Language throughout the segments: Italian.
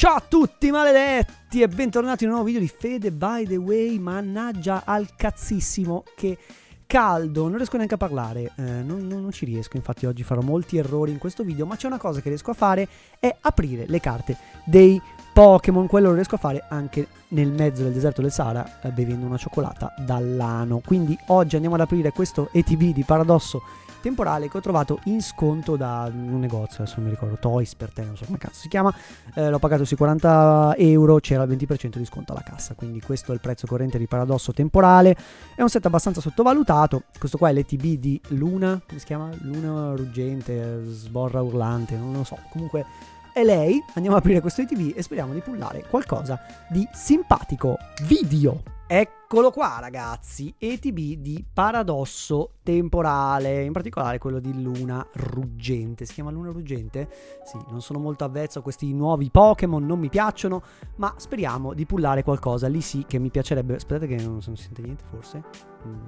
Ciao a tutti maledetti e bentornati in un nuovo video di Fede by the way. Mannaggia al cazzissimo, che caldo, non riesco neanche a parlare, non ci riesco. Infatti oggi farò molti errori in questo video, ma c'è una cosa che riesco a fare, è aprire le carte dei Pokémon. Quello lo riesco a fare anche nel mezzo del deserto del Sahara, bevendo una cioccolata dall'ano. Quindi oggi andiamo ad aprire questo ETB di Paradosso Temporale che ho trovato in sconto da un negozio, adesso non mi ricordo, Toys per te, non so come cazzo si chiama. L'ho pagato sui 40 euro, c'era il 20% di sconto alla cassa, quindi questo è il prezzo corrente di Paradosso Temporale. È un set abbastanza sottovalutato. Questo qua è l'ETB di Luna, come si chiama? Luna ruggente, sborra urlante, non lo so, comunque è lei. Andiamo ad aprire questo ETB e speriamo di pullare qualcosa di simpatico. Video! Eccolo qua ragazzi, ETB di Paradosso Temporale, in particolare quello di Luna Ruggente. Si chiama Luna Ruggente? Sì, non sono molto avvezzo a questi nuovi Pokémon, non mi piacciono, ma speriamo di pullare qualcosa. Lì sì che mi piacerebbe. Aspettate che non si sente niente forse?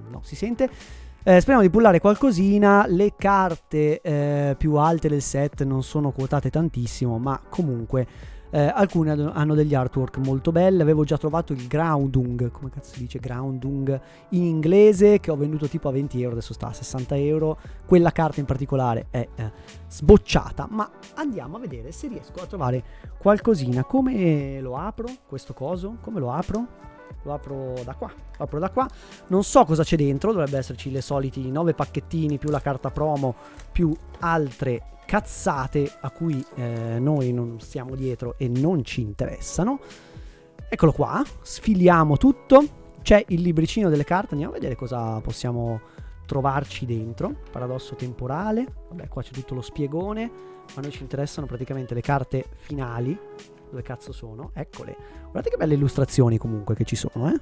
No, si sente. Speriamo di pullare qualcosina. Le carte più alte del set non sono quotate tantissimo, ma comunque alcune hanno degli artwork molto belli. Avevo già trovato il Groundung, come cazzo si dice Groundung in inglese, che ho venduto tipo a 20 euro, adesso sta a 60 euro. Quella carta in particolare è sbocciata, ma andiamo a vedere se riesco a trovare qualcosina. Come lo apro questo coso? Come lo apro? Lo apro da qua, lo apro da qua. Non so cosa c'è dentro, dovrebbe esserci le soliti 9 pacchettini più la carta promo più altre cazzate a cui noi non stiamo dietro e non ci interessano. Eccolo qua, sfiliamo tutto. C'è il libricino delle carte, andiamo a vedere cosa possiamo trovarci dentro. Paradosso temporale, vabbè, qua c'è tutto lo spiegone, ma a noi ci interessano praticamente le carte finali. Dove cazzo sono? Eccole. Guardate che belle illustrazioni comunque che ci sono,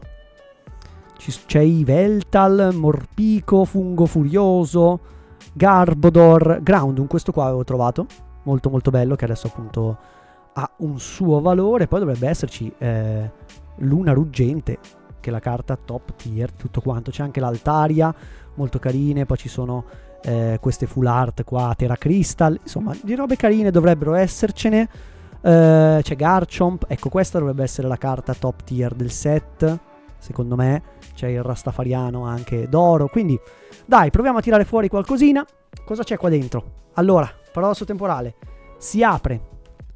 c'è Yveltal, Morpico, Fungo Furioso, Garbodor, Groundung, questo qua avevo trovato, molto molto bello, che adesso appunto ha un suo valore. Poi dovrebbe esserci Luna Ruggente, che è la carta top tier, tutto quanto. C'è anche l'Altaria, molto carine. Poi ci sono queste full art qua, Terra Crystal, insomma di robe carine dovrebbero essercene. C'è Garchomp, ecco, questa dovrebbe essere la carta top tier del set, secondo me. C'è il Rastafariano anche d'oro, quindi dai, proviamo a tirare fuori qualcosina. Cosa c'è qua dentro? Allora, Paradosso Temporale si apre,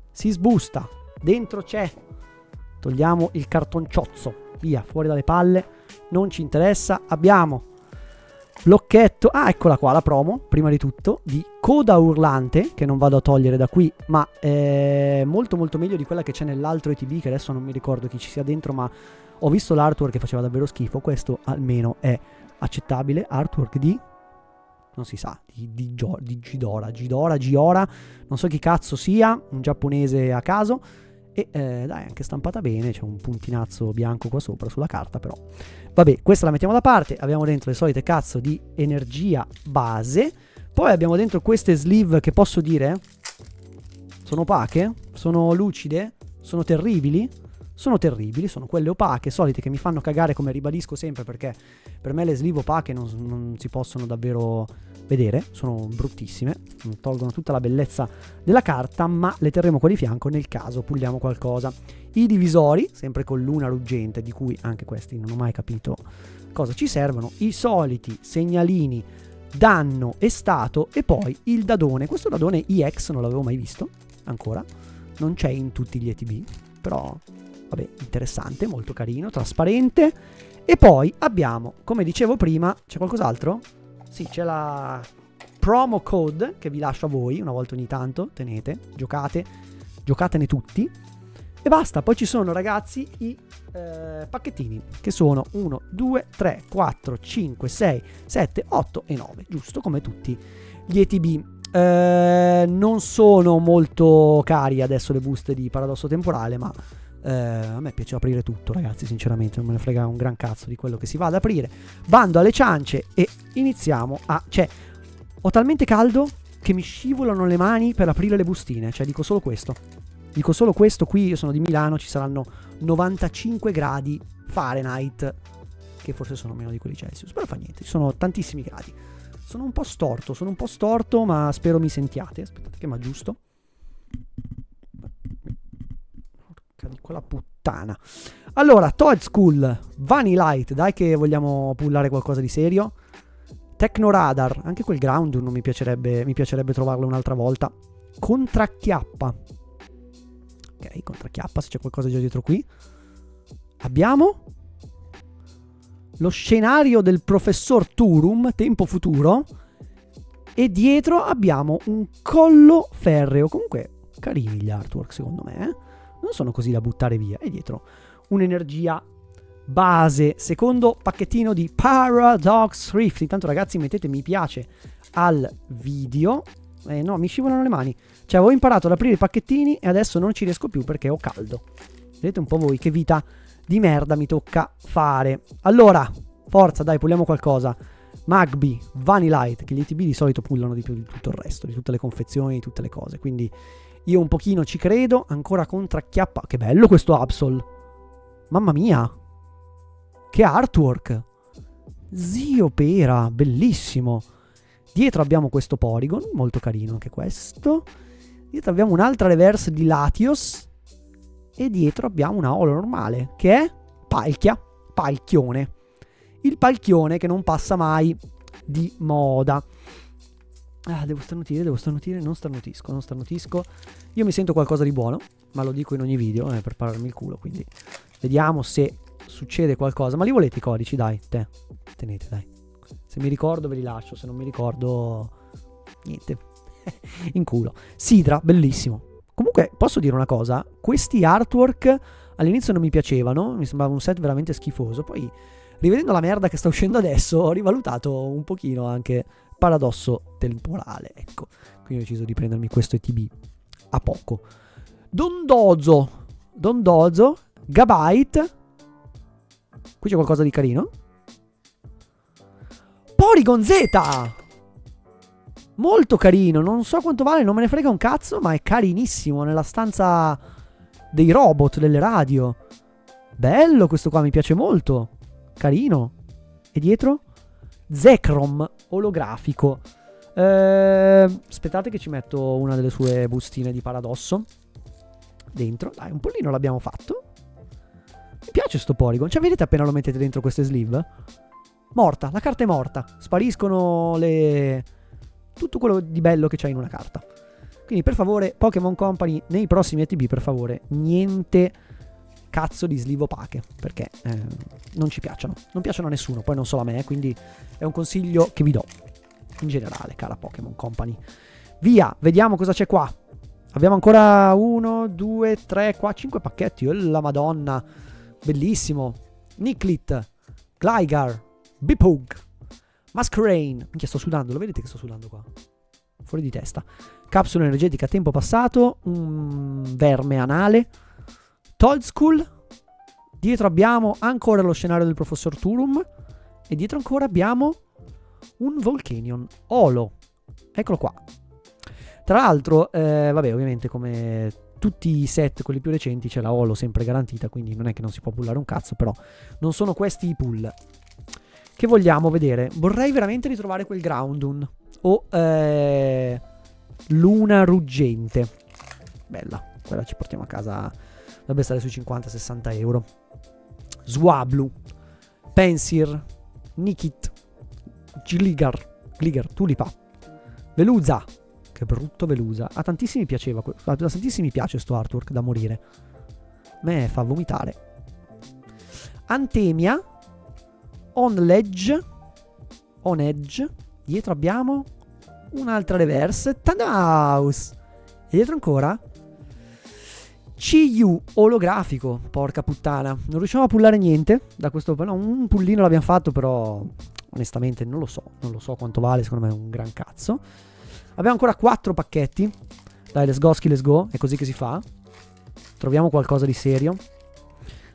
si sbusta, dentro c'è, togliamo il cartonciozzo, via, fuori dalle palle, non ci interessa. Abbiamo blocchetto, eccola qua la promo, prima di tutto, di Coda Urlante, che non vado a togliere da qui, ma è molto molto meglio di quella che c'è nell'altro ETB, che adesso non mi ricordo chi ci sia dentro, ma ho visto l'artwork che faceva davvero schifo. Questo almeno è accettabile. Artwork di, non si sa, di Giora, non so chi cazzo sia, un giapponese a caso. E dai, anche stampata bene, c'è un puntinazzo bianco qua sopra sulla carta, però vabbè, questa la mettiamo da parte. Abbiamo dentro le solite cazzo di energia base. Poi abbiamo dentro queste sleeve che posso dire sono opache, sono lucide, sono terribili. Sono terribili, sono quelle opache, solite, che mi fanno cagare, come ribadisco sempre, perché per me le sleeve opache non si possono davvero vedere, sono bruttissime, tolgono tutta la bellezza della carta, ma le terremo qua di fianco nel caso pulliamo qualcosa. I divisori, sempre con Luna Ruggente, di cui anche questi non ho mai capito cosa ci servono. I soliti segnalini danno e stato, e poi il dadone. Questo dadone EX non l'avevo mai visto ancora, non c'è in tutti gli ETB, però vabbè, interessante, molto carino, trasparente. E poi abbiamo, come dicevo prima, c'è qualcos'altro? Sì, c'è la promo code che vi lascio a voi una volta ogni tanto. Tenete, giocatene tutti. E basta, poi ci sono ragazzi i pacchettini, che sono 1, 2, 3, 4, 5, 6, 7, 8 e 9, giusto come tutti gli ETB. Non sono molto cari adesso le buste di Paradosso Temporale, ma a me piace aprire tutto, ragazzi, sinceramente non me ne frega un gran cazzo di quello che si va ad aprire. Bando alle ciance e iniziamo a... Cioè, ho talmente caldo che mi scivolano le mani per aprire le bustine. Cioè, dico solo questo. Qui io sono di Milano, ci saranno 95 gradi Fahrenheit, che forse sono meno di quelli Celsius, però fa niente, ci sono tantissimi gradi. Sono un po' storto, ma spero mi sentiate. Aspettate che mi aggiusto. Porca di quella puttana. Allora, Toad School, Vanillite, dai che vogliamo pullare qualcosa di serio. Tecnoradar, anche quel ground non mi piacerebbe trovarlo un'altra volta. Contracchiappa. Ok, contracchiappa, se c'è qualcosa già dietro qui. Abbiamo lo scenario del professor Turum, tempo futuro. E dietro abbiamo un collo ferreo. Comunque, carini gli artwork, secondo me, eh? Non sono così da buttare via. E dietro un'energia base, secondo pacchettino di Paradox Rift. Intanto ragazzi mettete mi piace al video. No, mi scivolano le mani. Cioè avevo imparato ad aprire i pacchettini e adesso non ci riesco più perché ho caldo. Vedete un po' voi che vita di merda mi tocca fare. Allora, forza, dai, pulliamo qualcosa. Magby, Vanillite, che gli ETB di solito pullano di più di tutto il resto, di tutte le confezioni, di tutte le cose. Quindi io un pochino ci credo. Ancora contracchiappa. Che bello questo Absol. Mamma mia. Che artwork. Zio pera, bellissimo. Dietro abbiamo questo Porygon, molto carino anche questo. Dietro abbiamo un'altra reverse di Latios. E dietro abbiamo una holo normale, che è Palchione. Il palchione che non passa mai di moda. Devo starnutire, non starnutisco. Io mi sento qualcosa di buono, ma lo dico in ogni video per pararmi il culo, quindi vediamo se succede qualcosa. Ma li volete i codici? Dai, tenete, dai. Se mi ricordo ve li lascio, se non mi ricordo niente. In culo. Sidra, bellissimo. Comunque posso dire una cosa, questi artwork all'inizio non mi piacevano, mi sembrava un set veramente schifoso, poi rivedendo la merda che sta uscendo adesso ho rivalutato un pochino anche paradosso temporale, ecco. Quindi ho deciso di prendermi questo ETB a poco. Dondozo, Gabite. Qui c'è qualcosa di carino. Porygon Z! Molto carino, non so quanto vale, non me ne frega un cazzo, ma è carinissimo nella stanza dei robot, delle radio. Bello questo qua, mi piace molto. Carino. E dietro? Zekrom olografico. Aspettate che ci metto una delle sue bustine di paradosso dentro. Dai, un pollino l'abbiamo fatto. Mi piace sto Porygon. Cioè, vedete appena lo mettete dentro queste sleeve? Morta, la carta è morta. Spariscono tutto quello di bello che c'è in una carta. Quindi per favore, Pokémon Company, nei prossimi ETB, per favore, niente cazzo di sleeve opache, perché non ci piacciono. Non piacciono a nessuno, poi non solo a me, quindi è un consiglio che vi do in generale, cara Pokémon Company. Via, vediamo cosa c'è qua. Abbiamo ancora 1, 2, 3, 4, 5 pacchetti. Oh la madonna, bellissimo. Nicklit, Gligar, Bipug, Masquerain. Minchia, sto sudando, lo vedete che sto sudando qua? Fuori di testa. Capsula energetica tempo passato, un verme anale, Toad School. Dietro abbiamo ancora lo scenario del professor Turum. E dietro ancora abbiamo un Volcanion Holo. Eccolo qua. Tra l'altro, vabbè, ovviamente come tutti i set, quelli più recenti, c'è la Holo sempre garantita, quindi non è che non si può pullare un cazzo, però non sono questi i pull che vogliamo vedere. Vorrei veramente ritrovare quel Groundon o Luna Ruggente. Bella, quella ci portiamo a casa, dovrebbe stare sui 50-60 euro. Swablu, Pensir, Nikit, Gligar, Tulipa, Veluza. Che brutto Velusa. A tantissimi piaceva, a tantissimi piace sto artwork da morire. Me fa vomitare. Antemia, On Edge. Dietro abbiamo un'altra reverse, Tandemaus. E dietro ancora CU olografico. Porca puttana, non riusciamo a pullare niente da questo. No, un pullino l'abbiamo fatto, però onestamente non lo so quanto vale. Secondo me è un gran cazzo. Abbiamo ancora 4 pacchetti. Dai, let's go. È così che si fa. Troviamo qualcosa di serio.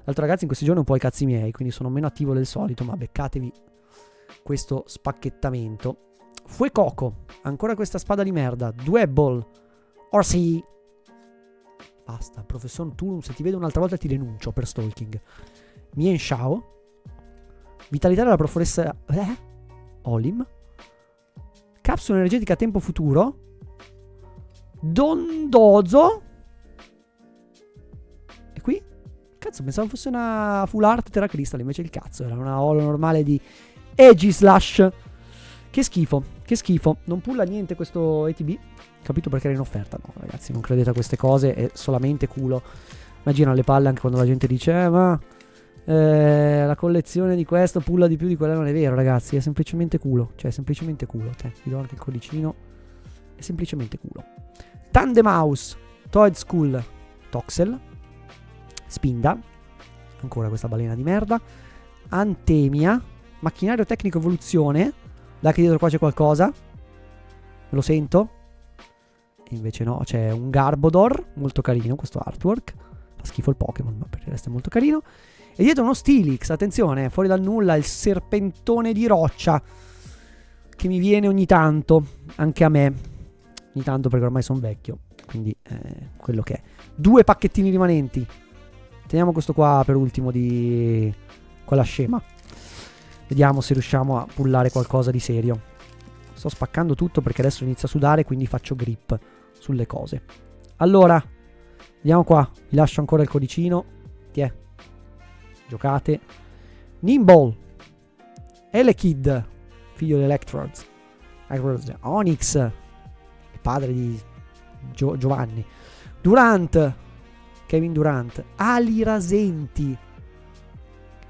L'altro ragazzi, in questi giorni un po' i cazzi miei, quindi sono meno attivo del solito, ma beccatevi questo spacchettamento. Fuecoco, ancora questa spada di merda. Dwebble, Orsi. Basta, professor Turum, se ti vedo un'altra volta ti denuncio per stalking. Mien Shao, vitalità della professoressa Olim, capsula energetica a tempo futuro, Dondozo. E qui? Cazzo, pensavo fosse una full art Terra Crystal, invece il cazzo era una holo normale di Aegislash. Che schifo, che schifo. Non pulla niente questo ETB. Capito perché era in offerta? No, ragazzi, non credete a queste cose, è solamente culo. Immagina le palle anche quando la gente dice ma la collezione di questo pulla di più di quella. Non è vero, ragazzi, è semplicemente culo. Cioè, è semplicemente culo. Vi do anche il codicino. È semplicemente culo. Tandemouse, Toad School, Toxel, Spinda, ancora questa balena di merda, Antemia, Macchinario Tecnico Evoluzione. Dai che dietro qua c'è qualcosa. Lo sento. E invece no, c'è un Garbodor, molto carino questo artwork. Fa schifo il Pokémon, ma per il resto è molto carino. E dietro uno Steelix, attenzione, fuori dal nulla, il serpentone di roccia, che mi viene ogni tanto, anche a me. Ogni tanto perché ormai sono vecchio, quindi quello che è. 2 pacchettini rimanenti. Teniamo questo qua per ultimo di quella scema. Vediamo se riusciamo a pullare qualcosa di serio. Sto spaccando tutto perché adesso inizia a sudare, quindi faccio grip sulle cose. Allora, vediamo qua. Vi lascio ancora il codicino. Tiè. Giocate. Nimble. Elekid, figlio di Electrodes. Onyx, il padre di Giovanni. Durant, Kevin Durant. Ali Rasenti.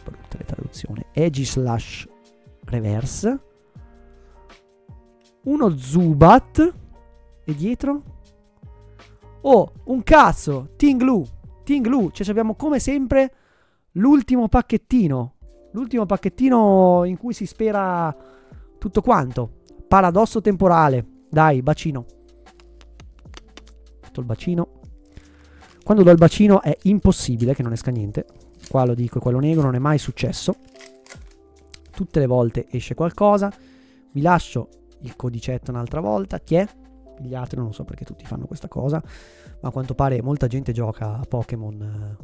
Brutta le traduzioni. Aegislash Reverse. Uno Zubat. E dietro? Oh, un cazzo. Tinglu. Cioè abbiamo come sempre l'ultimo pacchettino. L'ultimo pacchettino in cui si spera tutto quanto. Paradosso temporale. Dai, bacino. Fatto il bacino. Quando do il bacino è impossibile che non esca niente. Qua lo dico e qua lo nego, non è mai successo. Tutte le volte esce qualcosa. Vi lascio il codicetto un'altra volta. Chi è? Gli altri non so perché tutti fanno questa cosa, ma a quanto pare molta gente gioca a Pokémon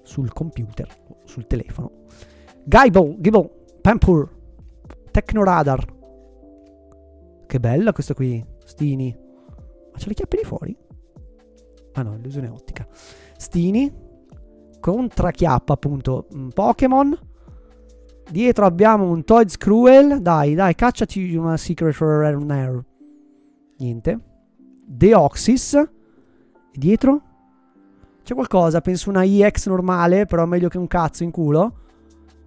sul computer, sul telefono. Gibble, Pampur, Technoradar. Che bella questa qui, Stini. Ma c'ha le chiappe di fuori? Ah no, illusione ottica. Stini, contrachiappa appunto Pokémon. Dietro abbiamo un Toad Screwel. Dai, cacciati una Secret Rare. Niente. Deoxys. E dietro? C'è qualcosa, penso una EX normale, però meglio che un cazzo in culo.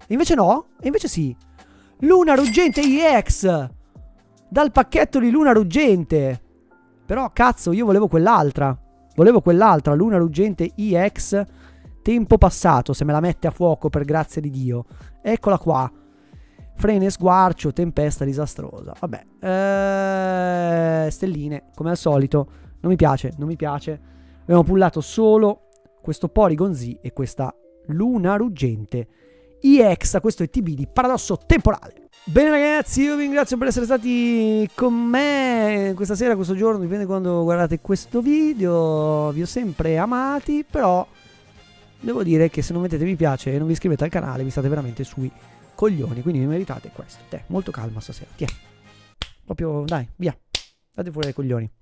E invece no, e invece sì. Luna Ruggente EX. Dal pacchetto di Luna Ruggente. Però cazzo, io volevo quell'altra. Luna Ruggente EX. Tempo passato, se me la mette a fuoco per grazia di Dio. Eccola qua. Frene, sguarcio, tempesta disastrosa. Vabbè. Stelline, come al solito. Non mi piace. Abbiamo pullato solo questo Porygon Z e questa Luna Ruggente EX. Questo è TB di Paradosso Temporale. Bene ragazzi, io vi ringrazio per essere stati con me questa sera, questo giorno, dipende quando guardate questo video. Vi ho sempre amati, però devo dire che se non mettete mi piace e non vi iscrivete al canale, vi state veramente sui coglioni, quindi vi meritate questo. Molto calma stasera, proprio dai, via, date fuori dai coglioni.